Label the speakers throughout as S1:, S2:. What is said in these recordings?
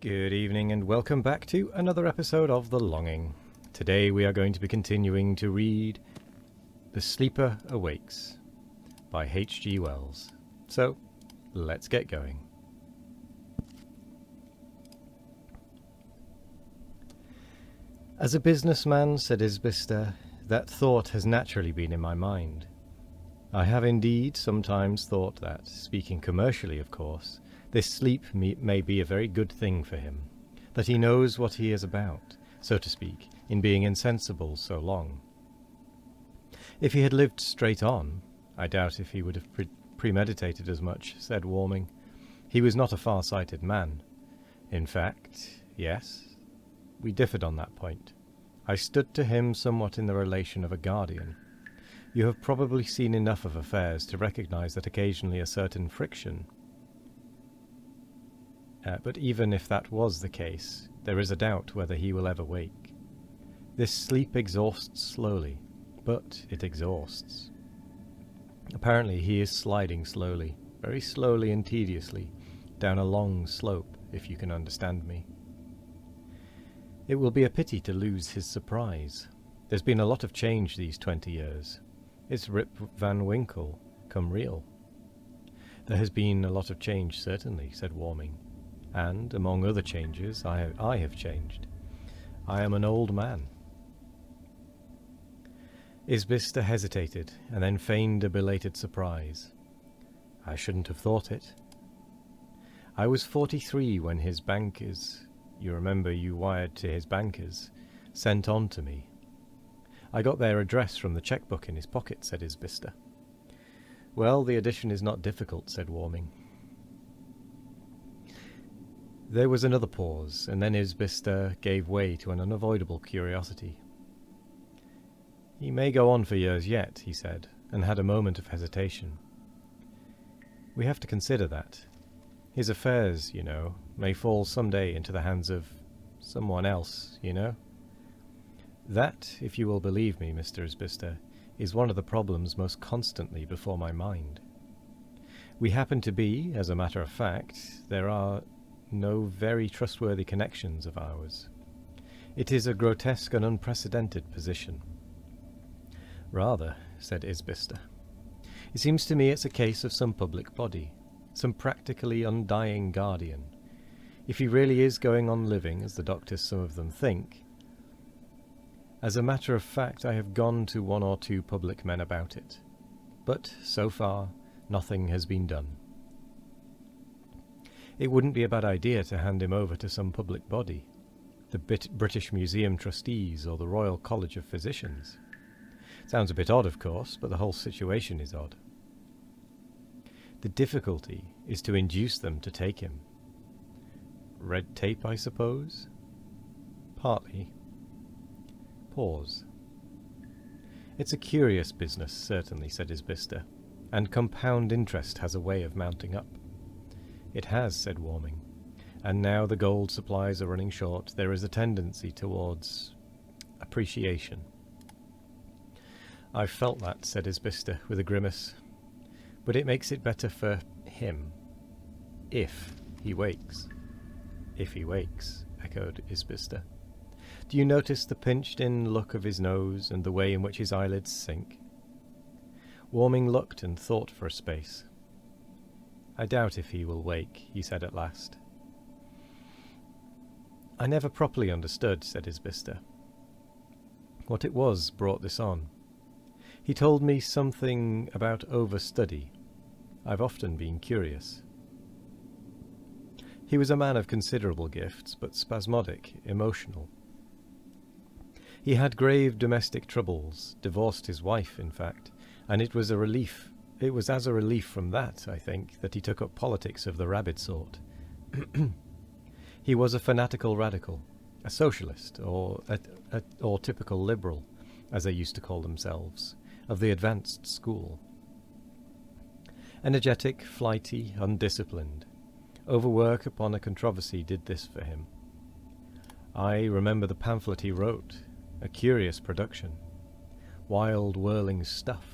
S1: Good evening and welcome back to another episode of The Longing. Today we are going to be continuing to read The Sleeper Awakes by H.G. Wells. So, let's get going. As a businessman, said Isbister, that thought has naturally been in my mind. I have indeed sometimes thought that, speaking commercially of course, this sleep may be a very good thing for him, that he knows what he is about, so to speak, in being insensible so long. If he had lived straight on, I doubt if he would have premeditated as much, said Warming. He was not a far-sighted man. In fact, yes, we differed on that point. I stood to him somewhat in the relation of a guardian. You have probably seen enough of affairs to recognize that occasionally a certain friction. But even if that was the case, there is a doubt whether he will ever wake. This sleep exhausts slowly, but it exhausts. Apparently he is sliding slowly, very slowly and tediously, down a long slope, if you can understand me. It will be a pity to lose his surprise. There's been a lot of change these 20 years. It's Rip Van Winkle, come real. There has been a lot of change, certainly, said Warming. And, among other changes, I have changed. I am an old man. Isbister hesitated, and then feigned a belated surprise. I shouldn't have thought it. I was 43 when his bankers, you remember you wired to his bankers, sent on to me. I got their address from the checkbook in his pocket, said Isbister. Well, the addition is not difficult, said Warming. There was another pause, and then Isbister gave way to an unavoidable curiosity. He may go on for years yet, he said, and had a moment of hesitation. We have to consider that. His affairs, you know, may fall some day into the hands of someone else, you know. That, if you will believe me, Mr. Isbister, is one of the problems most constantly before my mind. We happen to be, as a matter of fact, there are no very trustworthy connections of ours. It is a grotesque and unprecedented position. Rather, said Isbister. It seems to me it's a case of some public body, some practically undying guardian. If he really is going on living, as the doctors some of them think. As a matter of fact, I have gone to one or two public men about it. But, so far, nothing has been done. It wouldn't be a bad idea to hand him over to some public body, the British Museum Trustees or the Royal College of Physicians. Sounds a bit odd, of course, but the whole situation is odd. The difficulty is to induce them to take him. Red tape, I suppose? Partly. Pause. It's a curious business, certainly, said Isbister, and compound interest has a way of mounting up. It has, said Warming, and now the gold supplies are running short, there is a tendency towards appreciation. I've felt that, said Isbister, with a grimace, but it makes it better for him, if he wakes. If he wakes, echoed Isbister. Do you notice the pinched-in look of his nose and the way in which his eyelids sink? Warming looked and thought for a space. I doubt if he will wake, he said at last. I never properly understood, said Isbister. What it was brought this on. He told me something about overstudy. I've often been curious. He was a man of considerable gifts, but spasmodic, emotional. He had grave domestic troubles, divorced his wife, in fact, and it was as a relief from that, I think, that he took up politics of the rabid sort. He was a fanatical radical, a socialist, or typical liberal, as they used to call themselves, of the advanced school. Energetic, flighty, undisciplined. Overwork upon a controversy did this for him. I remember the pamphlet he wrote, a curious production. Wild, whirling stuff.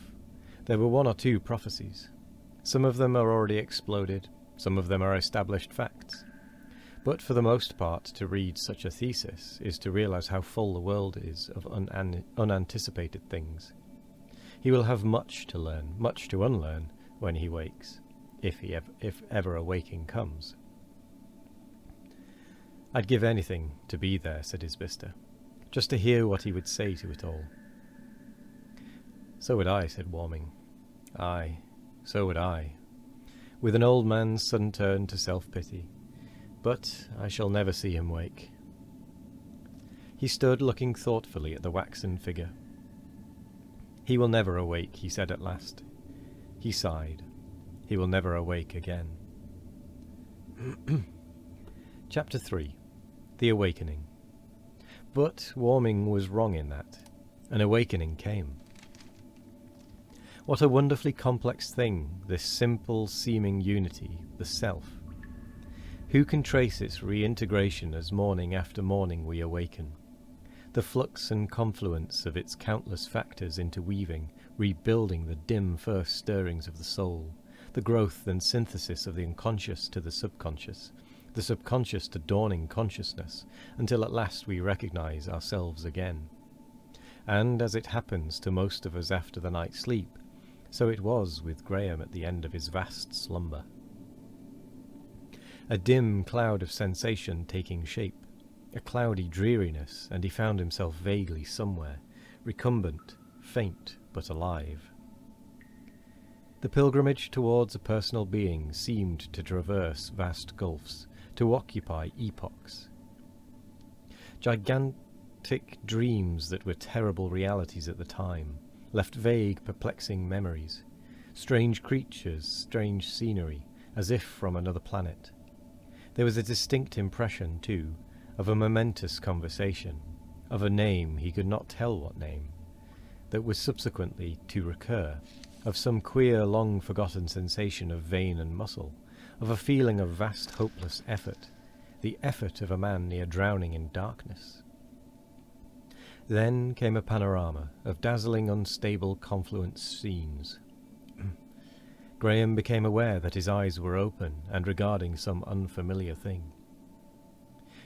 S1: There were one or two prophecies. Some of them are already exploded, some of them are established facts. But for the most part, to read such a thesis is to realize how full the world is of unanticipated things. He will have much to learn, much to unlearn when he wakes, if ever a waking comes. I'd give anything to be there, said Isbister, just to hear what he would say to it all. So would I, said Warming. Aye, so would I, with an old man's sudden turn to self-pity. But I shall never see him wake. He stood looking thoughtfully at the waxen figure. He will never awake, he said at last. He sighed. He will never awake again. Chapter 3. The Awakening. But Warming was wrong in that. An awakening came. What a wonderfully complex thing, this simple seeming unity, the self. Who can trace its reintegration as morning after morning we awaken? The flux and confluence of its countless factors interweaving, rebuilding the dim first stirrings of the soul, the growth and synthesis of the unconscious to the subconscious to dawning consciousness, until at last we recognize ourselves again. And as it happens to most of us after the night's sleep, so it was with Graham at the end of his vast slumber. A dim cloud of sensation taking shape, a cloudy dreariness, and he found himself vaguely somewhere, recumbent, faint, but alive. The pilgrimage towards a personal being seemed to traverse vast gulfs, to occupy epochs. Gigantic dreams that were terrible realities at the time, left vague, perplexing memories, strange creatures, strange scenery, as if from another planet. There was a distinct impression, too, of a momentous conversation, of a name, he could not tell what name, that was subsequently to recur, of some queer, long-forgotten sensation of vein and muscle, of a feeling of vast, hopeless effort, the effort of a man near drowning in darkness. Then came a panorama of dazzling, unstable, confluent scenes. Graham became aware that his eyes were open and regarding some unfamiliar thing.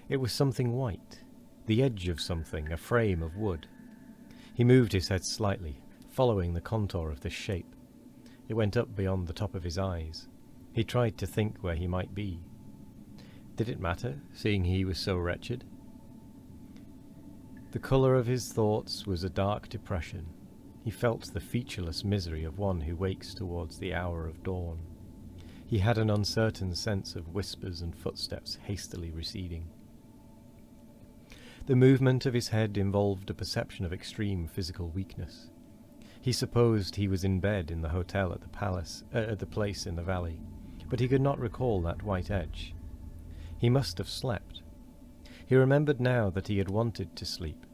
S1: It was something white, the edge of something, a frame of wood. He moved his head slightly, following the contour of this shape. It went up beyond the top of his eyes. He tried to think where he might be. Did it matter, seeing he was so wretched? The colour of his thoughts was a dark depression. He felt the featureless misery of one who wakes towards the hour of dawn. He had an uncertain sense of whispers and footsteps hastily receding. The movement of his head involved a perception of extreme physical weakness. He supposed he was in bed in the hotel at the place in the valley, but he could not recall that white edge. He must have slept. He remembered now that he had wanted to sleep.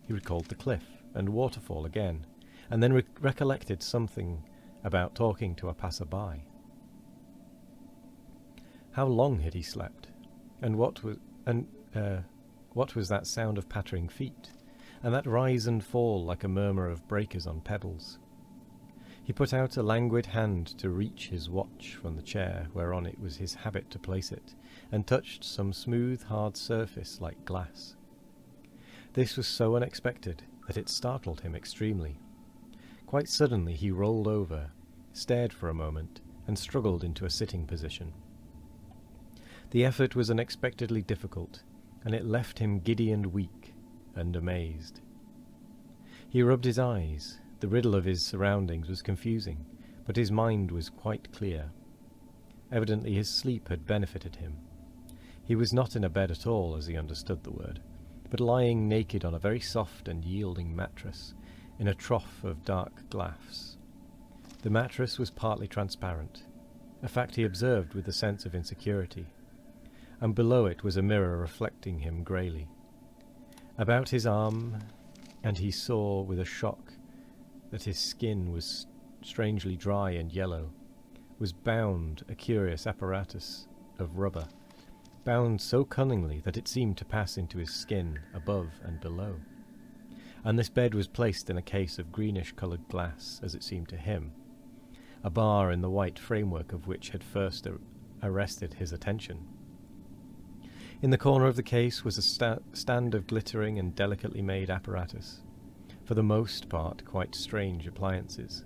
S1: He recalled the cliff and waterfall again, and then recollected something about talking to a passer-by. How long had he slept? And what was that sound of pattering feet, and that rise and fall like a murmur of breakers on pebbles? He put out a languid hand to reach his watch from the chair whereon it was his habit to place it, and touched some smooth, hard surface like glass. This was so unexpected that it startled him extremely. Quite suddenly he rolled over, stared for a moment, and struggled into a sitting position. The effort was unexpectedly difficult, and it left him giddy and weak, and amazed. He rubbed his eyes. The riddle of his surroundings was confusing, but his mind was quite clear. Evidently his sleep had benefited him. He was not in a bed at all, as he understood the word, but lying naked on a very soft and yielding mattress, in a trough of dark glass. The mattress was partly transparent, a fact he observed with a sense of insecurity, and below it was a mirror reflecting him greyly. About his arm, and he saw with a shock that his skin was strangely dry and yellow, was bound a curious apparatus of rubber, bound so cunningly that it seemed to pass into his skin above and below. And this bed was placed in a case of greenish-coloured glass, as it seemed to him, a bar in the white framework of which had first arrested his attention. In the corner of the case was a stand of glittering and delicately made apparatus, for the most part quite strange appliances,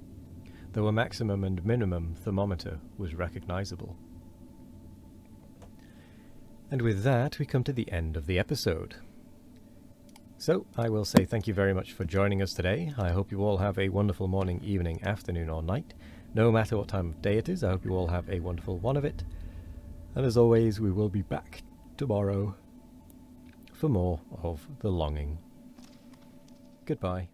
S1: though a maximum and minimum thermometer was recognizable. And with that, we come to the end of the episode. So, I will say thank you very much for joining us today. I hope you all have a wonderful morning, evening, afternoon, or night. No matter what time of day it is, I hope you all have a wonderful one of it. And as always, we will be back tomorrow for more of The Longing. Goodbye.